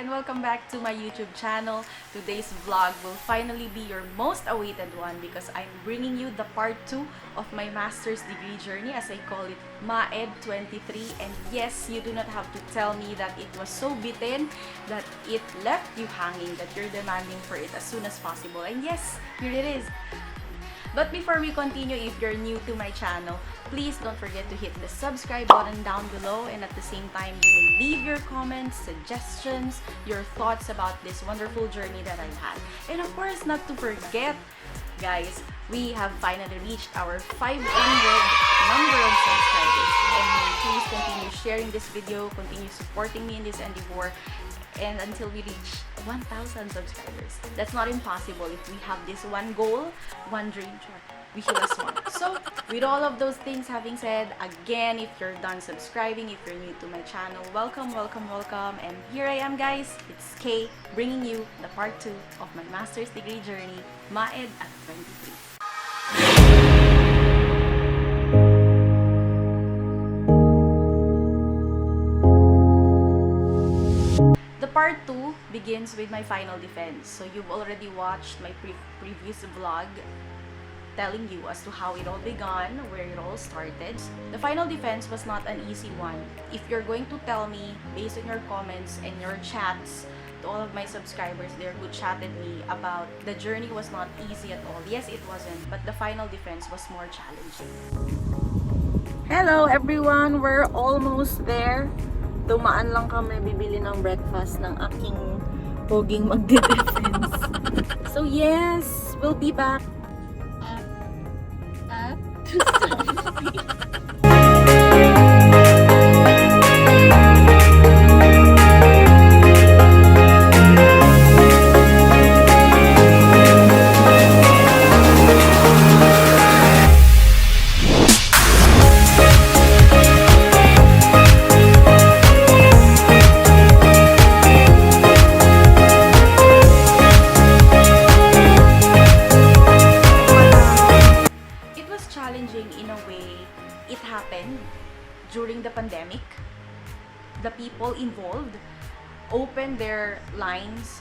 and welcome back to my YouTube channel. Today's vlog will finally be your most awaited one because I'm bringing you the part 2 of my master's degree journey, as I call it, MAED 23. And yes, you do not have to tell me that it was so beaten that it left you hanging, that you're demanding for it as soon as possible. And yes, here it is. But before we continue, if you're new to my channel, please don't forget to hit the subscribe button down below, and at the same time, you may leave your comments, suggestions, your thoughts about this wonderful journey that I've had. And of course, not to forget, guys, we have finally reached our 500 number of subscribers. And please continue sharing this video, continue supporting me in this endeavor, and until we reach 1,000 subscribers. That's not impossible if we have this one goal, one dream. We heal as one. So, with all of those things having said, again, if you're done subscribing, if you're new to my channel, welcome, welcome, welcome. And here I am, guys. It's Kay, bringing you the part 2 of my master's degree journey, MAED at 23. Part 2 begins with my final defense. So you've already watched my previous vlog telling you as to how it all began, where it all started. The final defense was not an easy one. If you're going to tell me, based on your comments and your chats to all of my subscribers there who chatted me about the journey was not easy at all. Yes, it wasn't, but the final defense was more challenging. Hello everyone! We're almost there. Dumaan lang kami bibili ng breakfast ng aking poging magde-defense. So yes, we'll be back at 2:30. During the pandemic, the people involved opened their lines,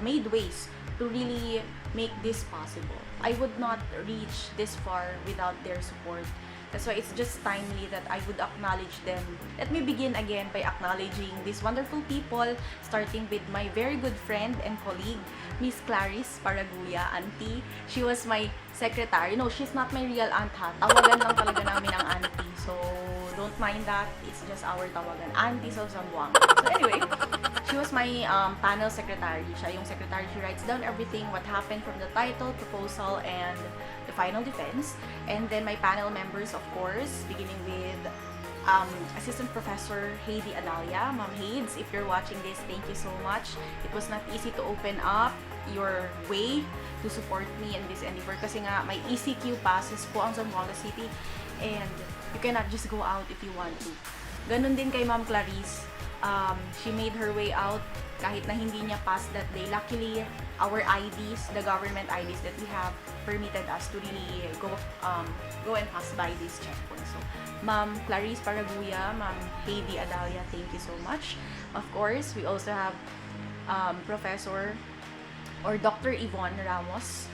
made ways to really make this possible. I would not reach this far without their support. That's why it's just timely that I would acknowledge them. Let me begin again by acknowledging these wonderful people, starting with my very good friend and colleague, Miss Clarice Paraguya, auntie. She was my secretary. No, she's not my real aunt ha. Tawagan lang talaga namin ang auntie. So, don't mind that. It's just our tawagan. Auntie of Zamboanga. So anyway, she was my panel secretary. Siya yung secretary. She writes down everything, what happened from the title, proposal, and the final defense. And then my panel members, of course, beginning with Assistant Professor Heidi Adalia. Ma'am Hades, if you're watching this, thank you so much. It was not easy to open up your way to support me in this endeavor kasi nga may ECQ passes po ang Zamboanga City and you cannot just go out if you want to. Ganun din kay Ma'am Clarice. She made her way out kahit na hindi niya pass that day. Luckily, our IDs, the government IDs that we have, permitted us to really go and pass by this checkpoint. So, Ma'am Clarice Paraguya, Ma'am Heidi Adalia, thank you so much. Of course, we also have Professor or Dr. Yvonne Ramos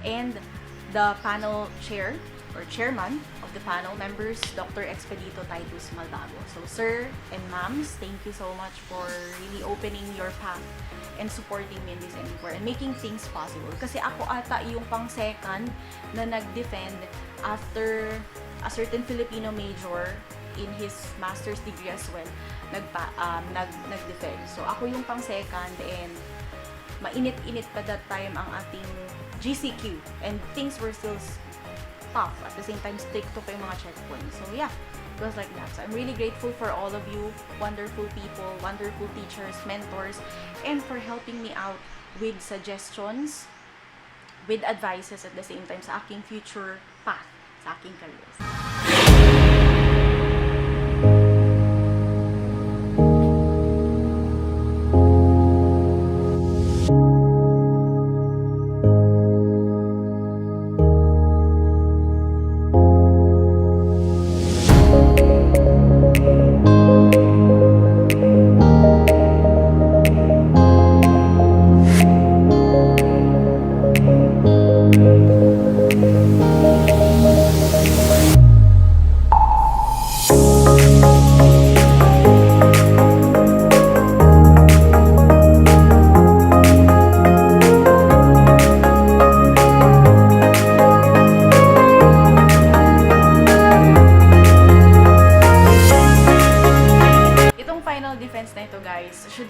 and the panel chair or chairman of the panel members, Dr. Expedito Titus Maldago. So, sir and ma'ams, thank you so much for really opening your path and supporting me in this endeavor and making things possible. Kasi ako ata yung pang-second na nag-defend after a certain Filipino major in his master's degree as well, nag-defend. So, ako yung pang-second and mainit-init pa that time ang ating GCQ and things were still tough. At the same time, strict pa yung mga checkpoints. So yeah, it was like that. So I'm really grateful for all of you, wonderful people, wonderful teachers, mentors, and for helping me out with suggestions, with advices at the same time sa aking future path, sa aking career.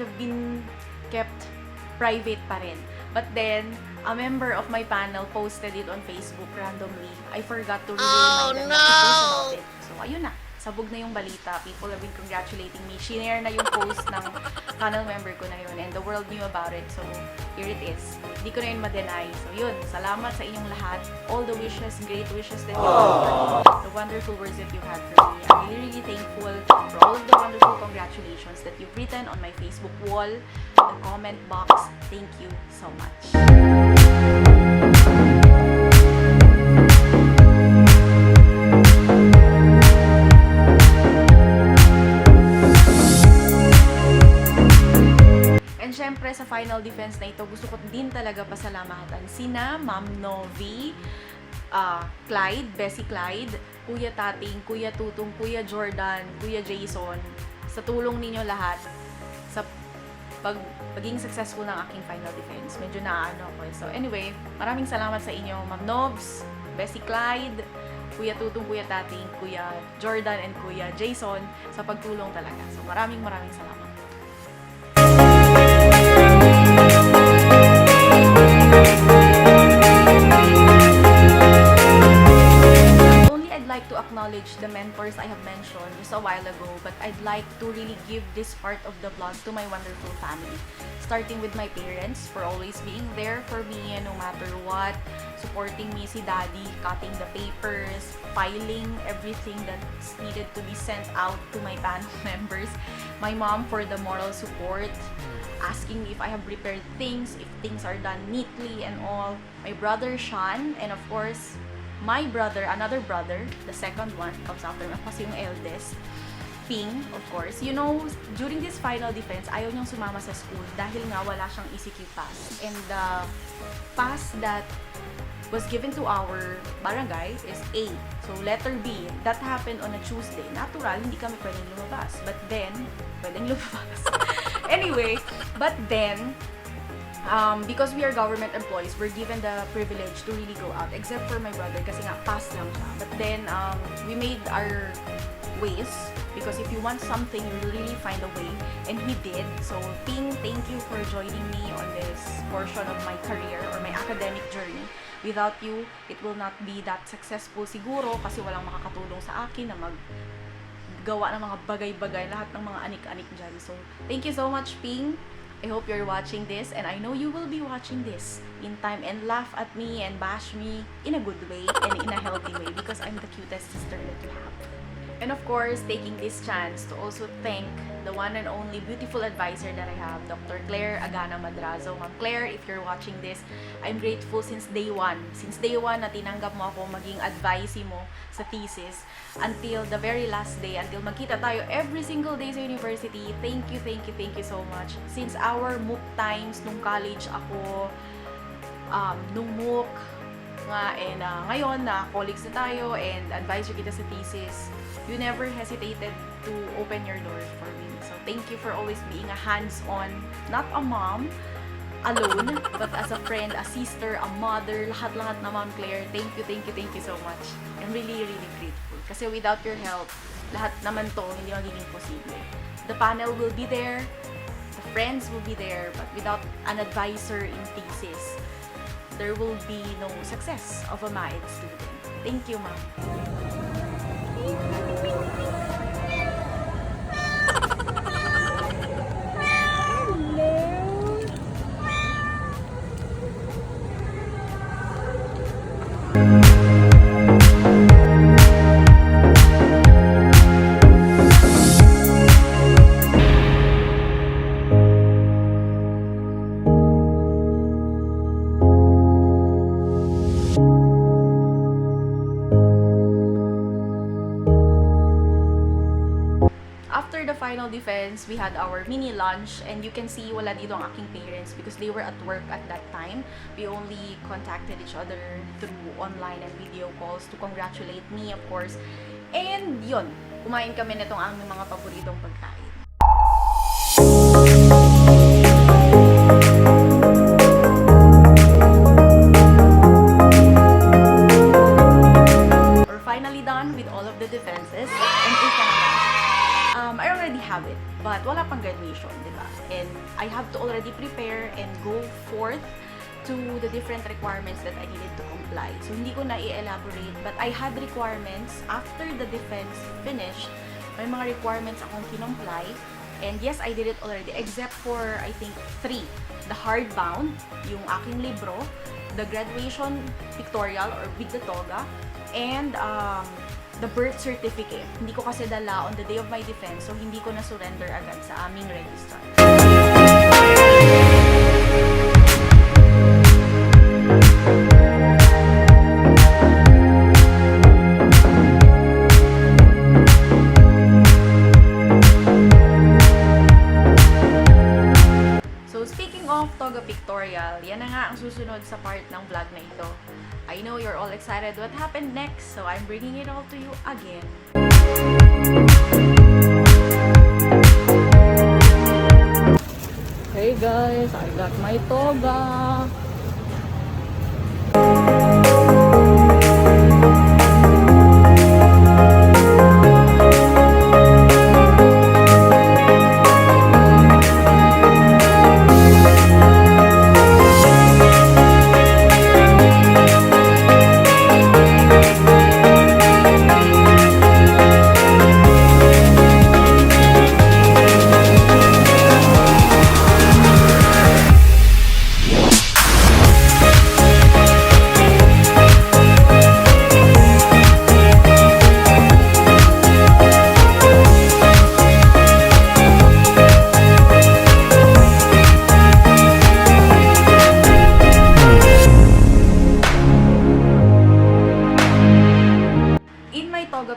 should have been kept private pa rin. But then, a member of my panel posted it on Facebook randomly. I forgot to really remind them not to post about it. So, ayun na. Sabog na yung balita. People have been congratulating me. Shinare na yung post ng panel member ko na yun. And the world knew about it. So, here it is. Hindi ko na yun ma-deny. So, yun. Salamat sa inyong lahat. All the wishes, great wishes that you have for me. The wonderful words that you had for me. I'm really, really thankful for all of the wonderful congratulations that you've written on my Facebook wall, the comment box. Thank you so much. And syempre sa final defense na ito, gusto ko din talaga pasalamatan sina Ma'am Novi, Clyde, Bessie Clyde, Kuya Tating, Kuya Tutong, Kuya Jordan, Kuya Jason, sa tulong ninyo lahat sa pagiging successful ng aking final defense. Medyo naano ako. So anyway, maraming salamat sa inyo, Ma'am Nobs, Bessie Clyde, Kuya Tutong, Kuya Tating, Kuya Jordan, and Kuya Jason sa pagtulong talaga. So maraming salamat. To acknowledge the mentors I have mentioned just a while ago, but I'd like to really give this part of the vlog to my wonderful family, starting with my parents for always being there for me no matter what, supporting me, si daddy cutting the papers, filing everything that's needed to be sent out to my panel members, my mom for the moral support, asking me if I have prepared things, if things are done neatly and all, my brother Sean, and of course my brother, another brother, the second one, comes after me, kasi yung eldest, Ping, of course. You know, during this final defense, ayaw niyang sumama sa school dahil nga wala siyang ECQ pass. And the pass that was given to our barangay is A. So, letter B. That happened on a Tuesday. Natural, hindi kami pwedeng lumabas. But then, pwedeng lumabas. Anyway, but then, because we are government employees, we're given the privilege to really go out, except for my brother kasi nga pass lang siya. But then we made our ways, because if you want something, you'll really find a way, and we did. So Ping, thank you for joining me on this portion of my career or my academic journey. Without you, it will not be that successful siguro kasi walang makakatulong sa akin na maggawa ng mga bagay-bagay, lahat ng mga anik-anik dyan. So thank you so much, Ping. I hope you're watching this, and I know you will be watching this in time and laugh at me and bash me in a good way and in a healthy way, because I'm the cutest sister that you have. And of course, taking this chance to also thank the one and only beautiful advisor that I have, Dr. Claire Agana Madrazo. Ma'am Claire, if you're watching this, I'm grateful since day one. Since day one na tinanggap mo ako maging advisee mo sa thesis until the very last day, until magkita tayo every single day sa university. Thank you so much. Since our MOOC times, nung college ako, nung MOOC nga, and ngayon na colleagues na tayo and advisor kita sa thesis, you never hesitated to open your doors for me. So thank you for always being a hands-on, not a mom alone, but as a friend, a sister, a mother, lahat-lahat na, Ma'am Claire. Thank you so much. I'm really grateful. Kasi without your help, lahat naman to hindi magiging posible. The panel will be there, the friends will be there, but without an advisor in thesis, there will be no success of a MAED student. Thank you, Ma'am. After the final defense, we had our mini lunch, and you can see wala dito ang aking parents because they were at work at that time. We only contacted each other through online and video calls to congratulate me, of course. And yun, kumain kami nitong aming mga paboritong pagkain. We're finally done with all of the defenses, and I already already have it, but wala pang graduation, di ba? And I have to already prepare and go forth to the different requirements that I needed to comply. So, hindi ko na i-elaborate, but I had requirements after the defense finished. May mga requirements akong kinomply, and yes, I did it already, except for, I think, 3. The hardbound, yung aking libro, the graduation pictorial or with the toga, and the birth certificate. Hindi ko kasi dala on the day of my defense, so hindi ko na-surrender agad sa aming registrar. So speaking of toga pictorial, yan na nga ang susunod sa part ng vlog na ito. I know you're all excited what happened next, so I'm bringing it all to you again. Hey guys, I got my toga.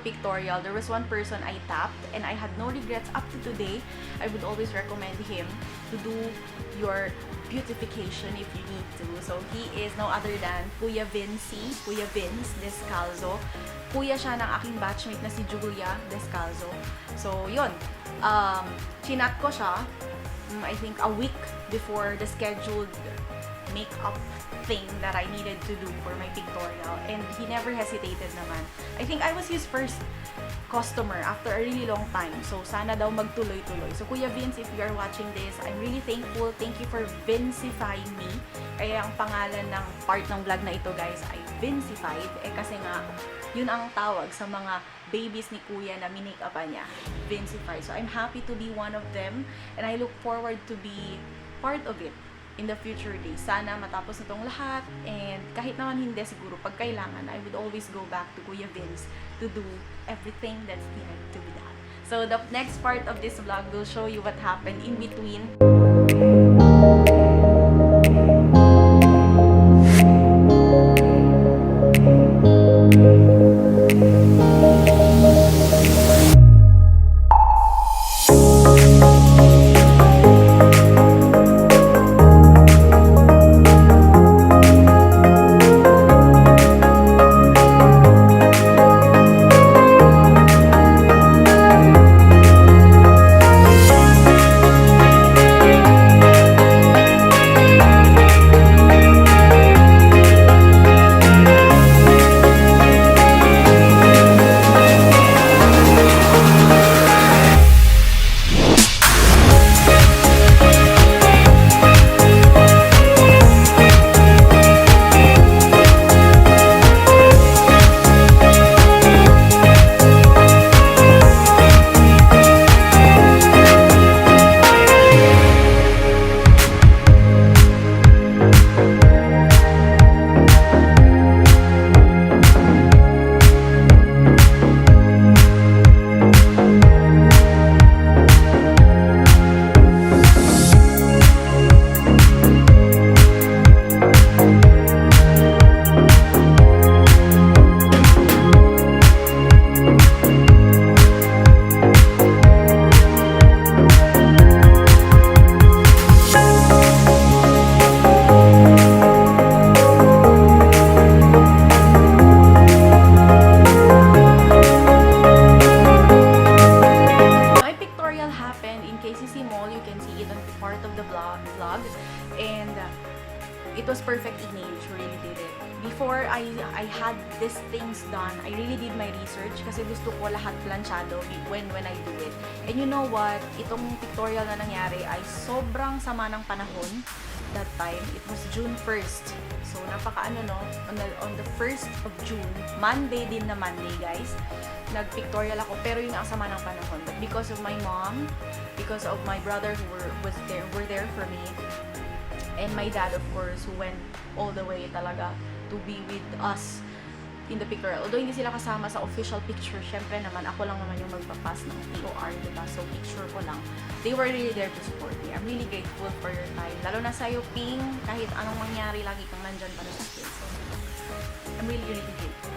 Pictorial, there was one person I tapped and I had no regrets up to today. I would always recommend him to do your beautification if you need to. So he is no other than Kuya Vince Descalzo. Kuya siya ng aking batchmate na si Julia Descalzo. So yun, chinat ko siya, I think a week before the scheduled makeup thing that I needed to do for my pictorial, and he never hesitated naman. I think I was his first customer after a really long time, so sana daw magtuloy-tuloy. So Kuya Vince, if you are watching this, I'm really thankful. Thank you for Vincifying me. Kaya ang pangalan ng part ng vlog na ito guys ay Vincified, kasi nga yun ang tawag sa mga babies ni Kuya na minake-upan niya, Vincified. So I'm happy to be one of them, and I look forward to be part of it in the future days. Sana matapos na tong lahat, and kahit naman hindi siguro pag kailangan, I would always go back to Kuya Vince to do everything that's needed to be done. So the next part of this vlog will show you what happened in between. It was perfect image, we really did it. before I had these things done, I really did my research kasi gusto ko lahat planchado when I do it. And you know what? Itong pictorial na nangyari ay sobrang sama ng panahon that time. It was June 1st. So, napaka-ano no? On the 1st of June, Monday din na Monday, guys, nag-pictorial ako. Pero yun ang sama ng panahon. But because of my mom, because of my brother who were there for me, and my dad, of course, who went all the way talaga to be with us in the pictorial. Although hindi sila kasama sa official picture, syempre naman, ako lang naman yung magpapas ng TOR, diba? So, picture ko lang. They were really there to support me. I'm really grateful for your time. Lalo na sa'yo, Ping, kahit anong mangyari, lagi kang nandyan para sa akin. So, I'm really, really grateful.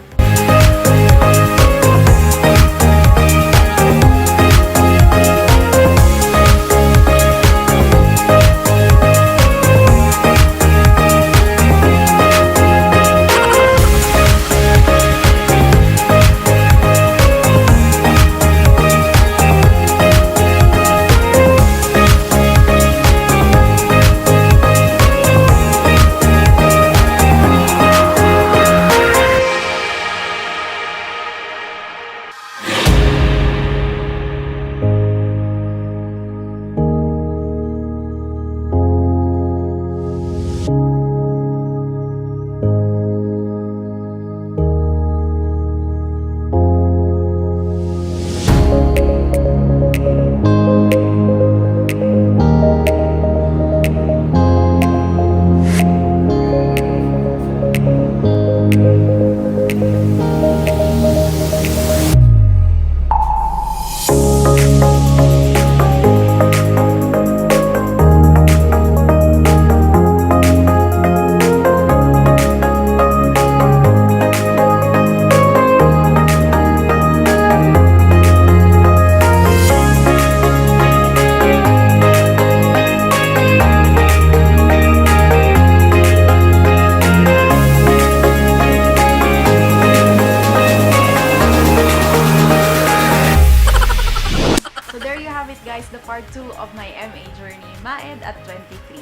The part 2 of my MA journey, Maed at 23.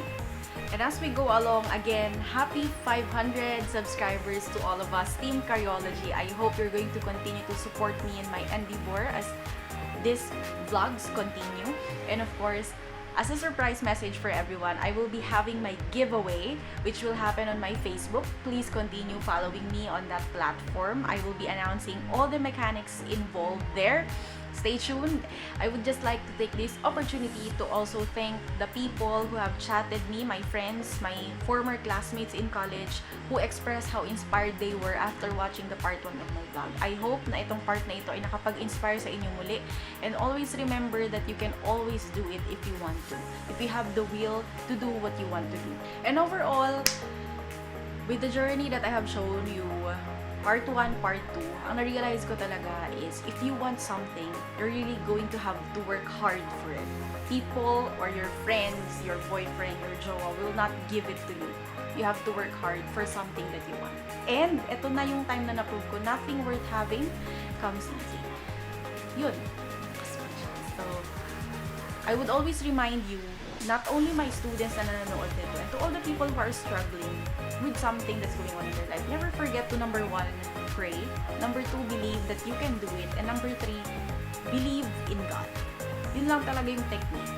And as we go along, again, happy 500 subscribers to all of us, Team Kharylleology. I hope you're going to continue to support me in my endeavor as these vlogs continue. And of course, as a surprise message for everyone, I will be having my giveaway, which will happen on my Facebook. Please continue following me on that platform. I will be announcing all the mechanics involved there. Stay tuned. I would just like to take this opportunity to also thank the people who have chatted me, my friends, my former classmates in college, who expressed how inspired they were after watching the part 1 of my vlog. I hope na itong part na ito ay nakapag-inspire sa inyo muli. And always remember that you can always do it if you want to. If you have the will to do what you want to do. And overall, with the journey that I have shown you, part 1, part 2, ang na-realize ko talaga is if you want something, you're really going to have to work hard for it. People or your friends, your boyfriend, your jowa will not give it to you. You have to work hard for something that you want. And ito na yung time na na-prove ko, nothing worth having comes easy. Yun. So, I would always remind you, not only my students na nanonood nito, and to all the people who are struggling with something that's going on in their life, never forget to number 1, pray. Number 2, believe that you can do it. And number 3, believe in God. Yun lang talaga yung technique.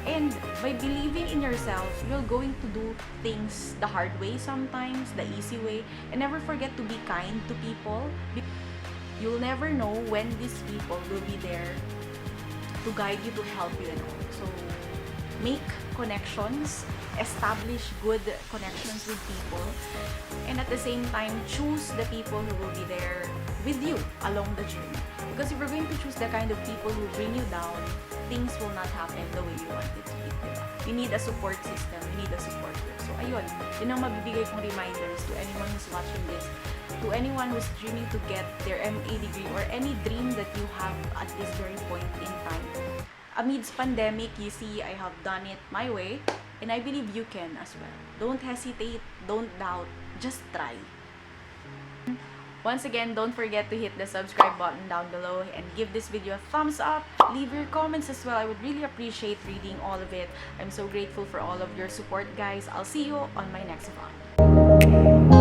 And by believing in yourself, you're going to do things the hard way sometimes, the easy way. And never forget to be kind to people. You'll never know when these people will be there to guide you, to help you and all. So, make connections, establish good connections with people, and at the same time, choose the people who will be there with you along the journey. Because if you're going to choose the kind of people who bring you down, things will not happen the way you want it to be. You need a support system, you need a support group. So ayun, yun ang mabibigay kong reminders to anyone who's watching this, to anyone who's dreaming to get their MA degree or any dream that you have at this very point in time. Amidst pandemic, you see, I have done it my way, and I believe you can as well. Don't hesitate, don't doubt, just try. Once again, don't forget to hit the subscribe button down below and give this video a thumbs up. Leave your comments as well. I would really appreciate reading all of it. I'm so grateful for all of your support, guys. I'll see you on my next vlog.